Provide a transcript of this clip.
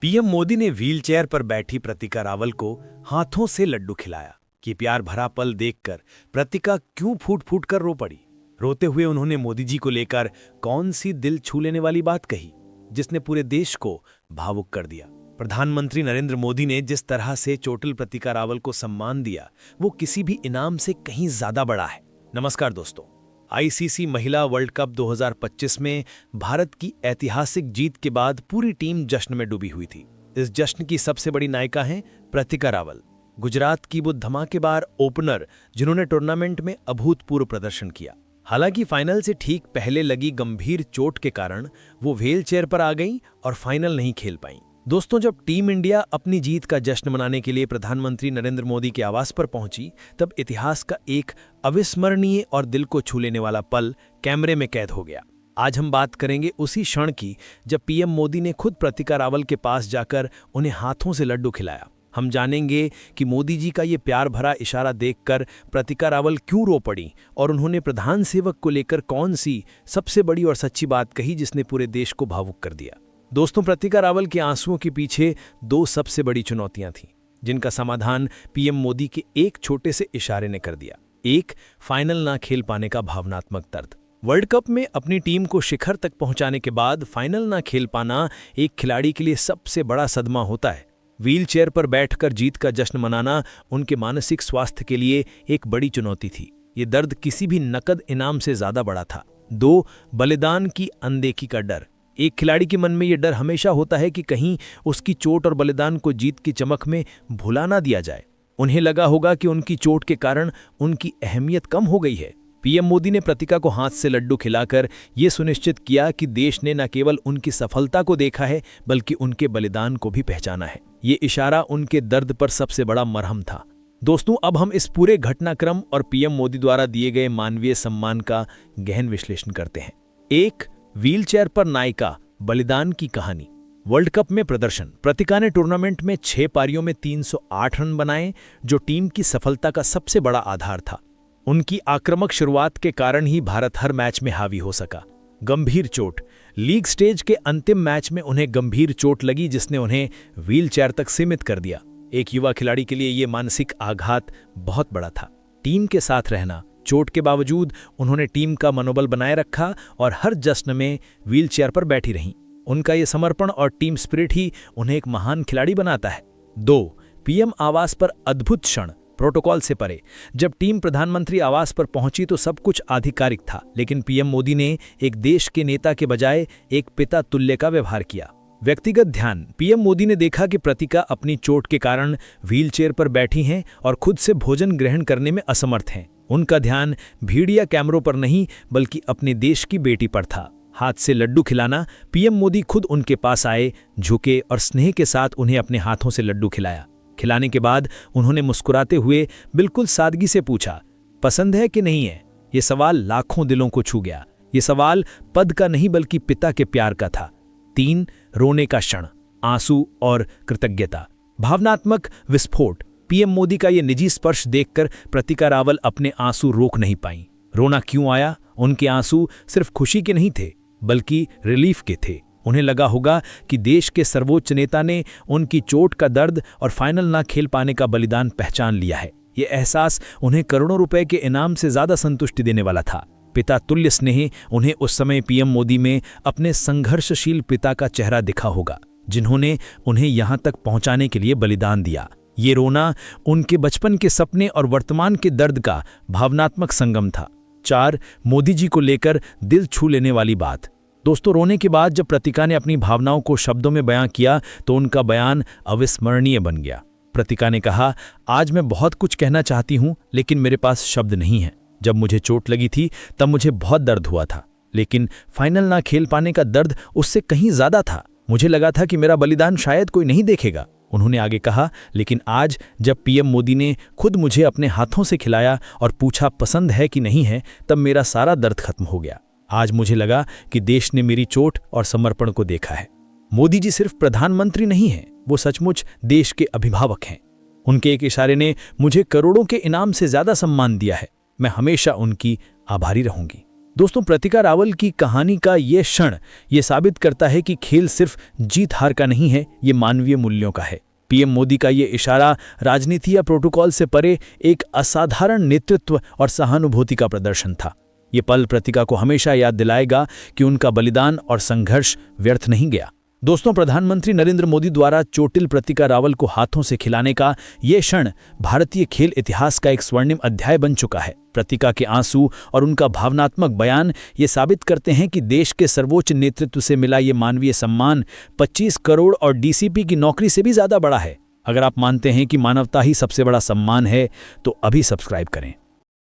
PM Modi ने wheelchair पर बैठी प्रतिका रावल को हाथों से लड्डू खिलाया कि प्यार भरा पल देखकर प्रतिका क्यों फूट फूट कर रो पड़ी। रोते हुए उन्होंने मोदी जी को लेकर कौन सी दिल छू लेने वाली बात कही जिसने पूरे देश को भावुक कर दिया। प्रधानमंत्री नरेंद्र मोदी ने जिस तरह से चोटिल प्रतिका रावल को सम्मान दिया वो किसी भी इनाम से कहीं ज्यादा बड़ा है। नमस्कार दोस्तों, आईसीसी महिला वर्ल्ड कप 2025 में भारत की ऐतिहासिक जीत के बाद पूरी टीम जश्न में डूबी हुई थी। इस जश्न की सबसे बड़ी नायिका हैं प्रतिका रावल, गुजरात की वो धमाकेदार ओपनर जिन्होंने टूर्नामेंट में अभूतपूर्व प्रदर्शन किया। हालांकि फाइनल से ठीक पहले लगी गंभीर चोट के कारण वो व्हीलचेयर पर आ गईं और फाइनल नहीं खेल पाईं। दोस्तों, जब टीम इंडिया अपनी जीत का जश्न मनाने के लिए प्रधानमंत्री नरेंद्र मोदी के आवास पर पहुंची, तब इतिहास का एक अविस्मरणीय और दिल को छू लेने वाला पल कैमरे में कैद हो गया। आज हम बात करेंगे उसी क्षण की जब पीएम मोदी ने खुद प्रतिका रावल के पास जाकर उन्हें हाथों से लड्डू खिलाया। हम जानेंगे कि मोदी जी का ये प्यार भरा इशारा देखकर प्रतिका रावल क्यों रो पड़ी और उन्होंने प्रधान सेवक को लेकर कौन सी सबसे बड़ी और सच्ची बात कही जिसने पूरे देश को भावुक कर दिया। दोस्तों, प्रतिका रावल के आंसुओं के पीछे दो सबसे बड़ी चुनौतियां थीं जिनका समाधान पीएम मोदी के एक छोटे से इशारे ने कर दिया। एक, फाइनल ना खेल पाने का भावनात्मक दर्द। वर्ल्ड कप में अपनी टीम को शिखर तक पहुंचाने के बाद फाइनल ना खेल पाना एक खिलाड़ी के लिए सबसे बड़ा सदमा होता है। व्हीलचेयर पर बैठकर जीत का जश्न मनाना उनके मानसिक स्वास्थ्य के लिए एक बड़ी चुनौती थी। ये दर्द किसी भी नकद इनाम से ज्यादा बड़ा था। दो, बलिदान की अनदेखी का डर। एक खिलाड़ी के मन में यह डर हमेशा होता है कि कहीं उसकी चोट और बलिदान को जीत की चमक में भुला ना दिया जाए। उन्हें लगा होगा कि उनकी चोट के कारण उनकी अहमियत कम हो गई है। पीएम मोदी ने प्रतिका को हाथ से लड्डू खिलाकर ये सुनिश्चित किया कि देश ने न केवल उनकी सफलता को देखा है बल्कि उनके बलिदान को भी पहचाना है। ये इशारा उनके दर्द पर सबसे बड़ा मरहम था। दोस्तों, अब हम इस पूरे घटनाक्रम और पीएम मोदी द्वारा दिए गए मानवीय सम्मान का गहन विश्लेषण करते हैं। एक, व्हीलचेयर पर नायिका बलिदान की कहानी। वर्ल्ड कप में प्रदर्शन। प्रतिका ने टूर्नामेंट में 6 पारियों में 308 रन बनाए जो टीम की सफलता का सबसे बड़ा आधार था। उनकी आक्रामक शुरुआत के कारण ही भारत हर मैच में हावी हो सका। गंभीर चोट। लीग स्टेज के अंतिम मैच में उन्हें गंभीर चोट लगी जिसने उन्हें व्हीलचेयर तक सीमित कर दिया। एक युवा खिलाड़ी के लिए यह मानसिक आघात बहुत बड़ा था। टीम के साथ रहना। चोट के बावजूद उन्होंने टीम का मनोबल बनाए रखा और हर जश्न में व्हीलचेयर पर बैठी रहीं। उनका ये समर्पण और टीम स्पिरिट ही उन्हें एक महान खिलाड़ी बनाता है। 2, पीएम आवास पर अद्भुत क्षण। प्रोटोकॉल से परे। जब टीम प्रधानमंत्री आवास पर पहुंची तो सब कुछ आधिकारिक था, लेकिन पीएम मोदी ने एक देश के नेता के बजाय एक पिता तुल्य का व्यवहार किया। व्यक्तिगत ध्यान। पीएम मोदी ने देखा कि प्रतिका अपनी चोट के कारण व्हीलचेयर पर बैठी हैं और खुद से भोजन ग्रहण करने में असमर्थ हैं। उनका ध्यान भीड़ या कैमरों पर नहीं बल्कि अपने देश की बेटी पर था। हाथ से लड्डू खिलाना। पीएम मोदी खुद उनके पास आए, झुके और स्नेह के साथ उन्हें अपने हाथों से लड्डू खिलाया। खिलाने के बाद उन्होंने मुस्कुराते हुए बिल्कुल सादगी से पूछा, पसंद है कि नहीं है? ये सवाल लाखों दिलों को छू गया। ये सवाल पद का नहीं बल्कि पिता के प्यार का था। 3, रोने का क्षण। आंसू और कृतज्ञता। भावनात्मक विस्फोट। पीएम मोदी का ये निजी स्पर्श देखकर प्रतिका रावल अपने आंसू रोक नहीं पाईं। रोना क्यों आया? उनके आंसू सिर्फ खुशी के नहीं थे बल्कि रिलीफ के थे। उन्हें लगा होगा कि देश के सर्वोच्च नेता ने उनकी चोट का दर्द और फाइनल ना खेल पाने का बलिदान पहचान लिया है। ये एहसास उन्हें करोड़ों रुपए के इनाम से ज्यादा संतुष्टि देने वाला था। पिता तुल्य स्नेह। उन्हें उस समय पीएम मोदी में अपने संघर्षशील पिता का चेहरा दिखा होगा जिन्होंने उन्हें यहां तक पहुंचाने के लिए बलिदान दिया। ये रोना उनके बचपन के सपने और वर्तमान के दर्द का भावनात्मक संगम था। 4, मोदी जी को लेकर दिल छू लेने वाली बात। दोस्तों, रोने के बाद जब प्रतिका ने अपनी भावनाओं को शब्दों में बयां किया तो उनका बयान अविस्मरणीय बन गया। प्रतिका ने कहा, आज मैं बहुत कुछ कहना चाहती हूं लेकिन मेरे पास शब्द नहीं है। जब मुझे चोट लगी थी तब मुझे बहुत दर्द हुआ था, लेकिन फाइनल ना खेल पाने का दर्द उससे कहीं ज्यादा था। मुझे लगा था कि मेरा बलिदान शायद कोई नहीं देखेगा। उन्होंने आगे कहा, लेकिन आज जब पीएम मोदी ने खुद मुझे अपने हाथों से खिलाया और पूछा पसंद है कि नहीं है, तब मेरा सारा दर्द खत्म हो गया। आज मुझे लगा कि देश ने मेरी चोट और समर्पण को देखा है। मोदी जी सिर्फ प्रधानमंत्री नहीं हैं, वो सचमुच देश के अभिभावक हैं। उनके एक इशारे ने मुझे करोड़ों के इनाम से ज्यादा सम्मान दिया है। मैं हमेशा उनकी आभारी रहूंगी। दोस्तों, प्रतिका रावल की कहानी का ये क्षण ये साबित करता है कि खेल सिर्फ जीत हार का नहीं है, ये मानवीय मूल्यों का है। पीएम मोदी का ये इशारा राजनीति या प्रोटोकॉल से परे एक असाधारण नेतृत्व और सहानुभूति का प्रदर्शन था। ये पल प्रतिका को हमेशा याद दिलाएगा कि उनका बलिदान और संघर्ष व्यर्थ नहीं गया। दोस्तों, प्रधानमंत्री नरेंद्र मोदी द्वारा चोटिल प्रतिका रावल को हाथों से खिलाने का ये क्षण भारतीय खेल इतिहास का एक स्वर्णिम अध्याय बन चुका है। प्रतिका के आंसू और उनका भावनात्मक बयान ये साबित करते हैं कि देश के सर्वोच्च नेतृत्व से मिला ये मानवीय सम्मान 25 करोड़ और डीसीपी की नौकरी से भी ज्यादा बड़ा है। अगर आप मानते हैं कि मानवता ही सबसे बड़ा सम्मान है, तो अभी सब्सक्राइब करें।